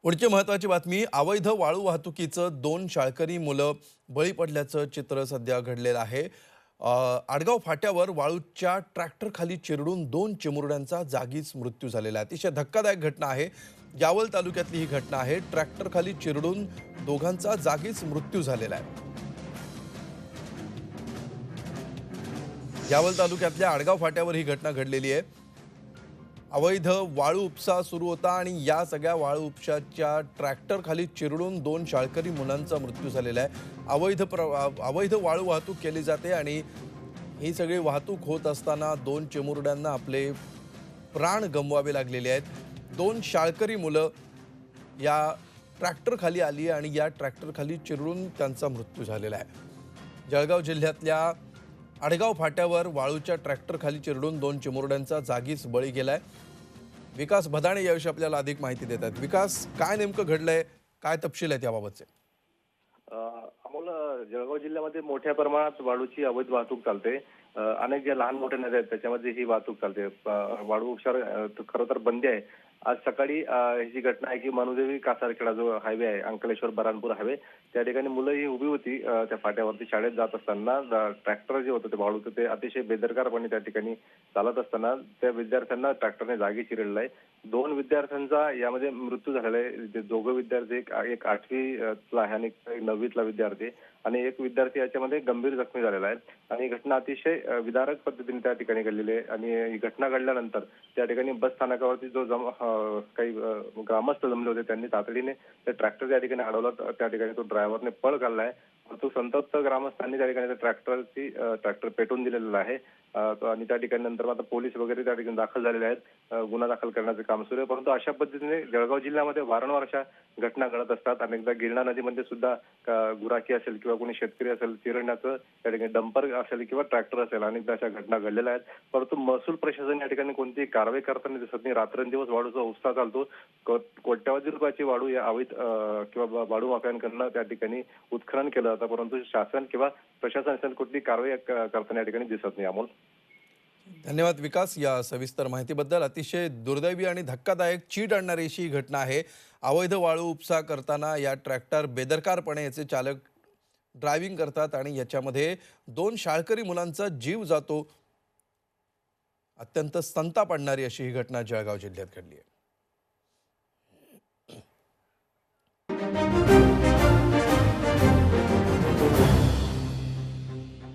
पुढची महत्त्वाची बातमी, अवैध वाळू वाहतुकीचं 2 शाळकरी मुलं बळी पडल्याचं चित्र सध्या घडलेलं आहे. आडगाव फाट्यावर वाळूच्या ट्रॅक्टरखाली चिरडून 2 चिमुरड्यांचा जागीच मृत्यू झालेला आहे. अतिशय धक्कादायक घटना आहे. यावल तालुक्यातली ही घटना आहे. ट्रॅक्टरखाली चिरडून दोघांचा जागीच मृत्यू झालेला आहे. यावल तालुक्यातल्या आडगाव फाट्यावर ही घटना घडलेली आहे. अवैध वाळू उपसा सुरू होता आणि या सगळ्या वाळू उपशाच्या ट्रॅक्टर खाली चिरडून 2 शाळकरी मुलांचा मृत्यू झालेला आहे. अवैध वाळू वाहतूक केली जाते आणि ही सगळी वाहतूक होत असताना 2 चिमुरड्यांना आपले प्राण गमवावे लागलेले आहेत. 2 शाळकरी मुलं या ट्रॅक्टर खाली आली आणि या ट्रॅक्टर खाली चिरडून त्यांचा मृत्यू झालेला आहे. जळगाव जिल्ह्यातल्या आडगाव फाट्यावर वाळूच्या ट्रॅक्टर खाली चिरडून 2 चिमुरड्यांचा जागीच बळी गेलाय. विकास भदाणे याविषयी आपल्याला अधिक माहिती देतात. विकास, काय नेमकं घडलंय, काय तपशील आहेत याबाबतचे? अमोल, जळगाव जिल्ह्यामध्ये मोठ्या प्रमाणात वाळूची अवैध वाहतूक चालते. अनेक ज्या लहान मोठ्या नद्या आहेत त्याच्यामध्ये ही वाहतूक चालते. वाळू उपशार खरं तर बंदी आहे. आज सकाळी ही जी घटना आहे की मनुदेवी कासारखेडा जो हायवे आहे, अंकलेश्वर बरानपूर हायवे, त्या ठिकाणी मुलं ही उभी होती त्या फाट्यावरती शाळेत जात असताना. ट्रॅक्टर जे होतं ते वाळूचं ते अतिशय बेदरकारपणे त्या ठिकाणी चालत असताना त्या विद्यार्थ्यांना ट्रॅक्टरने जागी चिरडलं आहे. 2 विद्यार्थ्यांचा यामध्ये मृत्यू झालेला आहे. ते दोघं विद्यार्थी, एक 8वीतला आहे आणि एक 9वीतला विद्यार्थी, आणि एक विद्यार्थी याच्यामध्ये गंभीर जखमी झालेला आहे. आणि ही घटना अतिशय विदारक पद्धतीने त्या ठिकाणी घडलेली आहे. आणि ही घटना घडल्यानंतर त्या ठिकाणी बस स्थानकावरती जो काही ग्रामस्थ जमले होते त्यांनी तातडीने ते ट्रॅक्टर त्या ठिकाणी अडवलं. त्या ठिकाणी तो ड्रायव्हरने पळ काढलाय. तो संतप्त ग्रामस्थांनी त्या ठिकाणी ट्रॅक्टर पेटवून दिलेलं आहे. आणि त्या ठिकाणी नंतर आता पोलीस वगैरे त्या ठिकाणी दाखल झालेले आहेत. गुन्हा दाखल करण्याचं काम सुरू आहे. परंतु अशा पद्धतीने जळगाव जिल्ह्यामध्ये वारंवार अशा घटना घडत असतात. अनेकदा गिरणा नदीमध्ये सुद्धा गुराखी असेल किंवा कोणी शेतकरी असेल, चिरडण्याचं त्या ठिकाणी डंपर असेल किंवा ट्रॅक्टर असेल, अनेकदा अशा घटना घडलेल्या आहेत. परंतु महसूल प्रशासन या ठिकाणी कोणतीही कारवाई करताना दिसत नाही. रात्रंदिवस वाळूचा उपसा चालतो. कोट्यवधी रुपयाची वाळू या अवैध किंवा वाळू माफियांकडून त्या ठिकाणी उत्खनन केलं जातं. परंतु शासन किंवा प्रशासन असेल कुठली कारवाई करताना या ठिकाणी दिसत नाही. अमोल, धन्यवाद विकास या सविस्तर माहितीबद्दल. अतिशय दुर्दैवी आणि धक्कादायक, चीड आणणारी अशी ही घटना आहे. अवैध वाळू उपसा करताना या ट्रॅक्टर बेदरकारपणे याचे चालक ड्रायव्हिंग करतात आणि याच्यामध्ये 2 शाळकरी मुलांचा जीव जातो. अत्यंत संताप आणणारी अशी ही घटना जळगाव जिल्ह्यात घडली आहे.